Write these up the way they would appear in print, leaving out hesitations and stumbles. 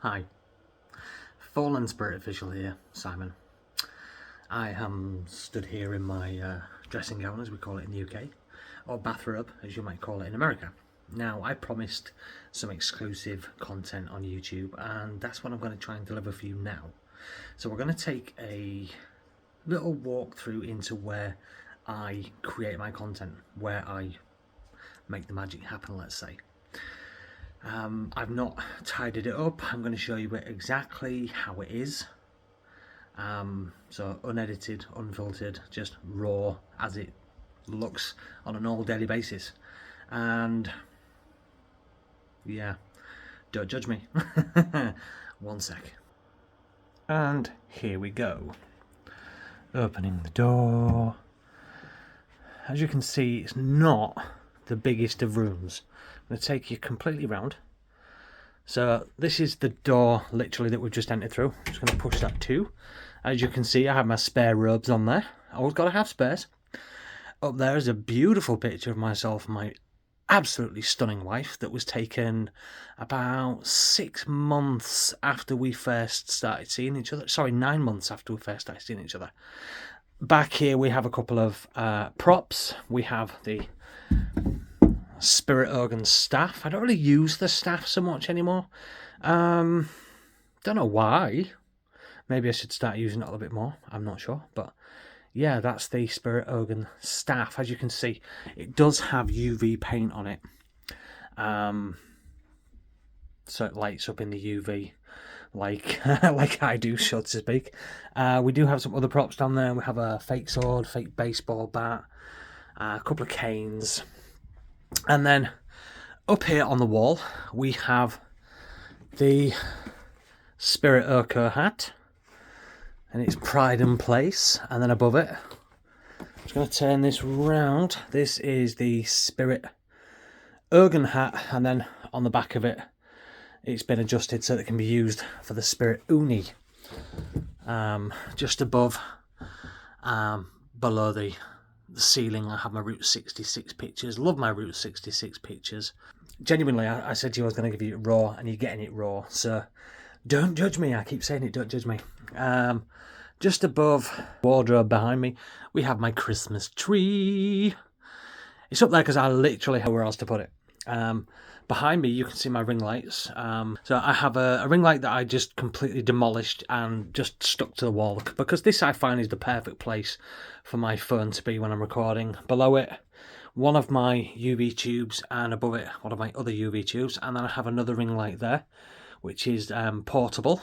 Hi, Fallen Spirit Official here, Simon. I am stood here in my dressing gown, as we call it in the UK, or bathrobe, as you might call it in America. Now, I promised some exclusive content on YouTube, and that's what I'm going to try and deliver for you now. So we're going to take a little walk through into where I create my content, where I make the magic happen, let's say. I've not tidied it up. I'm going to show you exactly how it is. So unedited, unfiltered, just raw as it looks on a normal daily basis. And yeah, don't judge me. One sec. And here we go. Opening the door. As you can see, it's not the biggest of rooms. I'm going to take you completely round. So this is the door literally that we've just entered through. I'm just going to push that too. As you can see, I have my spare robes on there. Always got to have spares. Up there is a beautiful picture of myself and my absolutely stunning wife that was taken about 6 months after we first started seeing each other. Sorry, 9 months after we first started seeing each other. Back here we have a couple of props. We have the Spirit Organ staff. I don't really use the staff so much anymore. Don't know why. Maybe I should start using it a little bit more. I'm not sure. But yeah, that's the Spirit Organ staff. As you can see, it does have UV paint on it. So it lights up in the UV like like I do, so to speak. We do have some other props down there. We have a fake sword, fake baseball bat, a couple of canes. And then up here on the wall, we have the Spirit Ochre hat. And it's Pride and Place. And then above it, I'm just going to turn this round. This is the Spirit Organ hat. And then on the back of it, it's been adjusted so that it can be used for the Spirit Uni. Just above, below the ceiling, I have my Route 66 pictures. Love my Route 66 pictures. Genuinely, I said to you I was going to give you it raw, and you're getting it raw. So don't judge me. I keep saying it, don't judge me. Just above wardrobe behind me, we have my Christmas tree. It's up there because I literally have nowhere else to put it. Behind me, you can see my ring lights. So I have a ring light that I just completely demolished and just stuck to the wall, because this I find is the perfect place for my phone to be when I'm recording. Below it, one of my UV tubes, and above it, one of my other UV tubes. And then I have another ring light there, which is portable.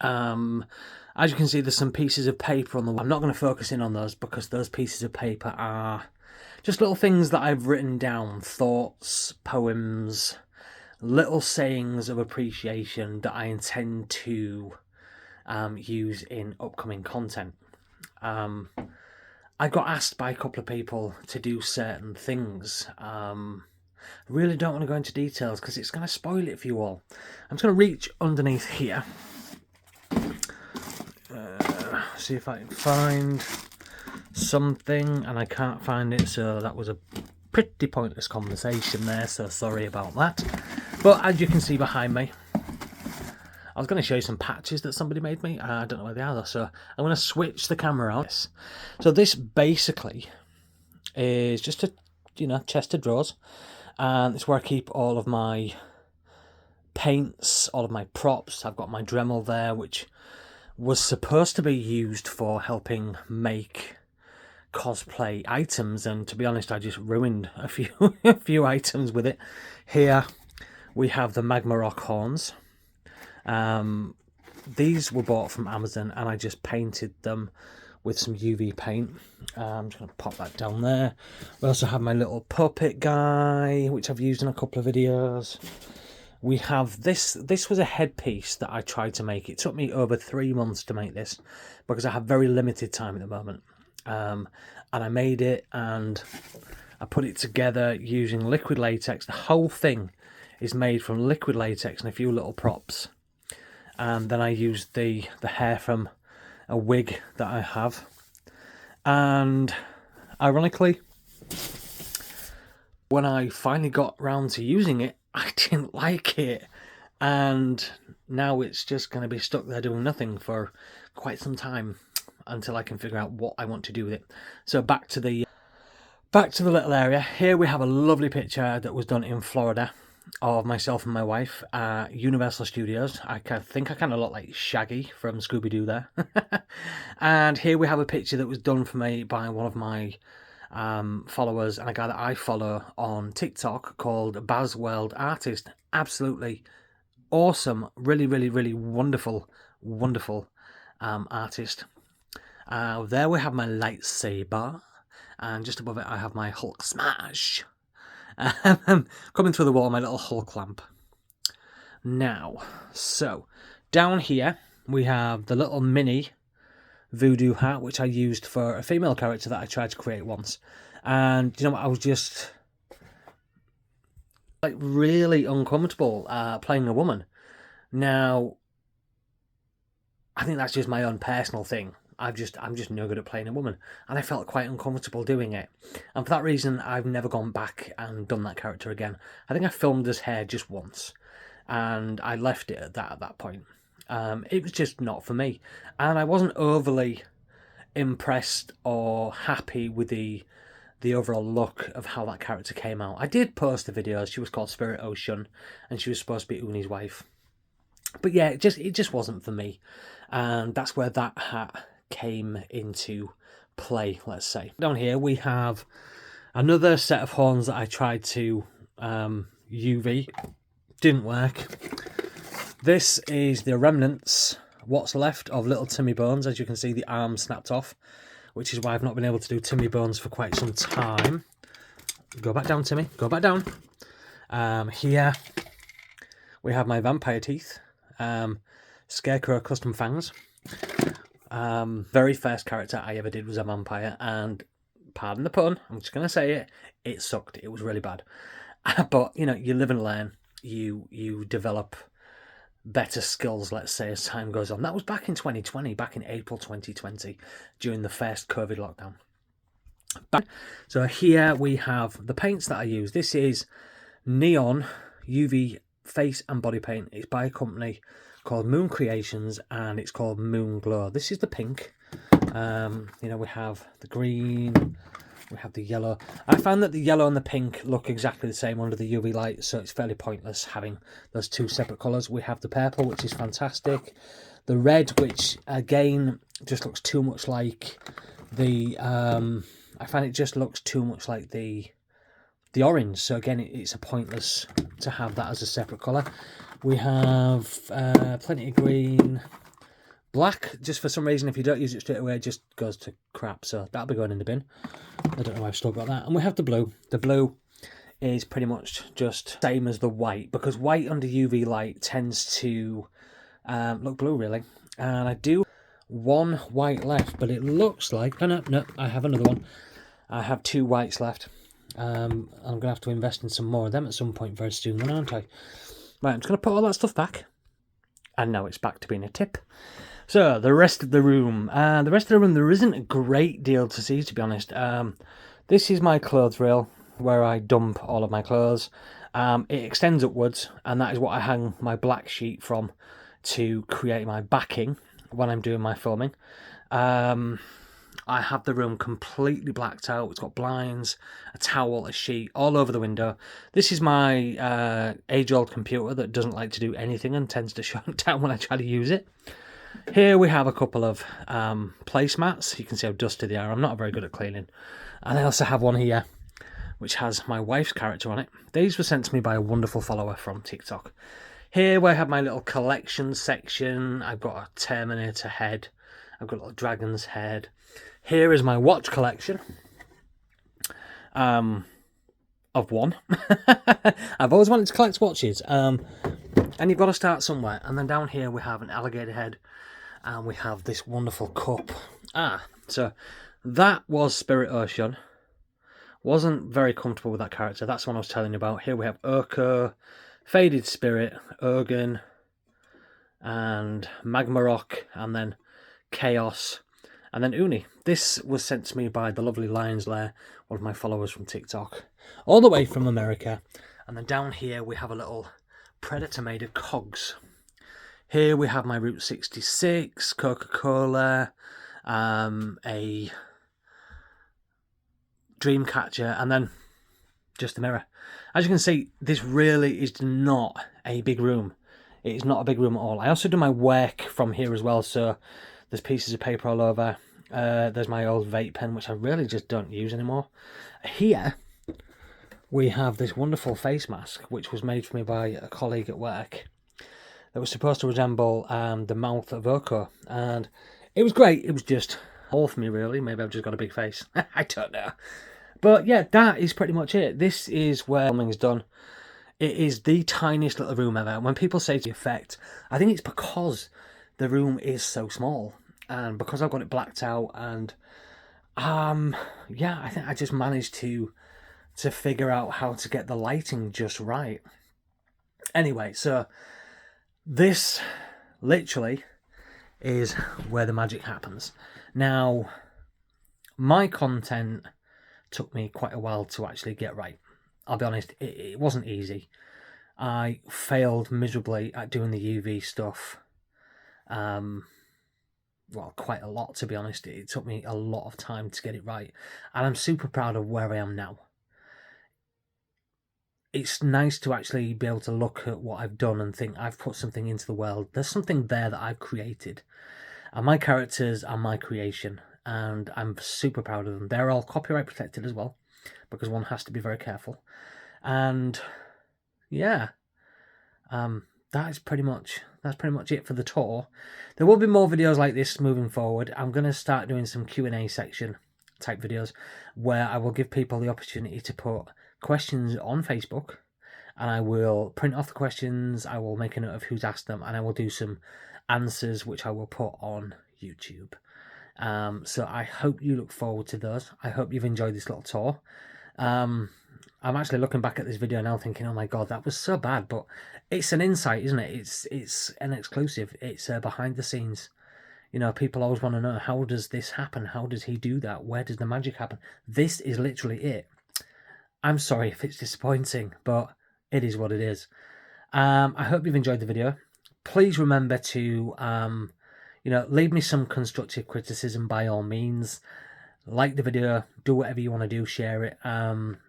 As you can see, there's some pieces of paper on the wall. I'm not going to focus in on those because those pieces of paper are just little things that I've written down, thoughts, poems, little sayings of appreciation that I intend to use in upcoming content. I got asked by a couple of people to do certain things. I really don't want to go into details because it's going to spoil it for you all. I'm just going to reach underneath here. See if I can find something, and I can't find it, so that was a pretty pointless conversation there, so sorry about that. But as you can see behind me, I was going to show you some patches that somebody made me. I don't know where they are though, so I'm going to switch the camera out. So this basically is just a chest of drawers, and it's where I keep all of my paints, all of my props. I've got my Dremel there, which was supposed to be used for helping make cosplay items, and to be honest, I just ruined a few items with it. Here we have the Magma Rock horns. These were bought from Amazon, and I just painted them with some UV paint. I'm just going to pop that down there. We also have my little puppet guy, which I've used in a couple of videos. We have this. This was a headpiece that I tried to make. It took me over 3 months to make this because I have very limited time at the moment. And I made it, and I put it together using liquid latex. The whole thing is made from liquid latex and a few little props. And then I used the hair from a wig that I have. And ironically, when I finally got round to using it, I didn't like it. And now it's just going to be stuck there doing nothing for quite some time until I can figure out what I want to do with it. So back to the little area. Here we have a lovely picture that was done in Florida of myself and my wife at Universal Studios. I think I kind of look like Shaggy from Scooby-Doo there. And here we have a picture that was done for me by one of my followers, and a guy that I follow on TikTok called Baz World Artist. Absolutely awesome, really, really, really wonderful artist. There we have my lightsaber, and just above it I have my Hulk smash. Coming through the wall, my little Hulk lamp. Now, so down here we have the little mini voodoo hat, which I used for a female character that I tried to create once. And you know what, I was just like really uncomfortable playing a woman. Now, I think that's just my own personal thing. I'm just no good at playing a woman, and I felt quite uncomfortable doing it. And for that reason, I've never gone back and done that character again. I think I filmed his hair just once, and I left it at that point. It was just not for me, and I wasn't overly impressed or happy with the overall look of how that character came out. I did post the video. She was called Spirit Ocean, and she was supposed to be Uni's wife. But yeah, it just wasn't for me, and that's where that hat came into play, let's say. Down here we have another set of horns that I tried to UV. Didn't work. This is the remnants, what's left of little Timmy Bones. As you can see, the arm snapped off, which is why I've not been able to do Timmy Bones for quite some time. Go back down, Timmy. Go back down. Here we have my vampire teeth. Scarecrow custom fangs. Very first character I ever did was a vampire, and pardon the pun, I'm just going to say it, it sucked. It was really bad. But, you know, you live and learn. You develop better skills, let's say, as time goes on. That was back in 2020, back in April 2020, during the first COVID lockdown. So here we have the paints that I use. This is Neon UV face and body paint. It's by a company called Moon Creations, and it's called Moon Glow. This is the pink. You know, we have the green, we have the yellow. I found that the yellow and the pink look exactly the same under the UV light, so it's fairly pointless having those two separate colours. We have the purple, which is fantastic. The red, which again just looks too much like the I find it just looks too much like the orange, so again it's a pointless to have that as a separate colour. We have plenty of green. Black, just for some reason, if you don't use it straight away, it just goes to crap, so that'll be going in the bin. I don't know why I've still got that. And we have the blue. The blue is pretty much just same as the white, because white under UV light tends to look blue, really. And I do one white left, but it looks like... No, I have another one. I have two whites left. I'm going to have to invest in some more of them at some point very soon, then, aren't I? Right, I'm just going to put all that stuff back. And now it's back to being a tip. So, the rest of the room. There isn't a great deal to see, to be honest. This is my clothes rail, where I dump all of my clothes. It extends upwards, and that is what I hang my black sheet from to create my backing when I'm doing my filming. I have the room completely blacked out. It's got blinds, a towel, a sheet all over the window. This is my age-old computer that doesn't like to do anything and tends to shut down when I try to use it. Here we have a couple of placemats. You can see how dusty they are. I'm not very good at cleaning. And I also have one here which has my wife's character on it. These were sent to me by a wonderful follower from TikTok. Here we have my little collection section. I've got a Terminator head. I've got a little dragon's head. Here is my watch collection of one. I've always wanted to collect watches, and you've got to start somewhere. And then down here we have an alligator head, and we have this wonderful cup. So that was Spirit Ocean. Wasn't very comfortable with that character. That's the one I was telling you about. Here we have Urko, Faded Spirit, Urgen, and Magma Rock, and then Chaos, and then Uni. This was sent to me by the lovely Lion's Lair, one of my followers from TikTok, all the way from America. And then down here we have a little Predator made of cogs. Here we have my Route 66, Coca-Cola, a Dreamcatcher, and then just the mirror. As you can see, this really is not a big room. It is not a big room at all. I also do my work from here as well, so there's pieces of paper all over. There's my old vape pen, which I really just don't use anymore. Here we have this wonderful face mask, which was made for me by a colleague at work. That was supposed to resemble the mouth of Oko, and it was great. It was just all for me, really. Maybe I've just got a big face. I don't know. But yeah, that is pretty much it. This is where filming is done. It is the tiniest little room ever. When people say the effect, I think it's because the room is so small, and because I've got it blacked out, and yeah, I think I just managed to figure out how to get the lighting just right. Anyway, so this literally is where the magic happens. Now, my content took me quite a while to actually get right. I'll be honest, it wasn't easy. I failed miserably at doing the UV stuff. Well, quite a lot, to be honest. It took me a lot of time to get it right. And I'm super proud of where I am now. It's nice to actually be able to look at what I've done and think I've put something into the world. There's something there that I've created. And my characters are my creation. And I'm super proud of them. They're all copyright protected as well, because one has to be very careful. And yeah, that's pretty much it for the tour. There will be more videos like this moving forward. I'm going to start doing some Q&A section type videos where I will give people the opportunity to put questions on Facebook, and I will print off the questions, I will make a note of who's asked them, and I will do some answers which I will put on YouTube. So I hope you look forward to those. I hope you've enjoyed this little tour. I'm actually looking back at this video now thinking, oh my god, that was so bad, but it's an insight, isn't it? It's an exclusive. It's behind the scenes. You know, people always want to know, how does this happen? How does he do that? Where does the magic happen? This is literally it. I'm sorry if it's disappointing, but it is what it is. I hope you've enjoyed the video. Please remember to, you know, leave me some constructive criticism by all means. Like the video, do whatever you want to do, share it.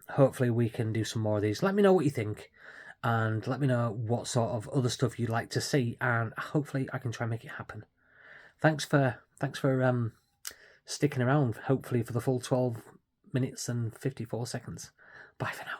Hopefully we can do some more of these. Let me know what you think, and let me know what sort of other stuff you'd like to see, and hopefully I can try and make it happen. Thanks for sticking around, hopefully for the full 12 minutes and 54 seconds. Bye for now.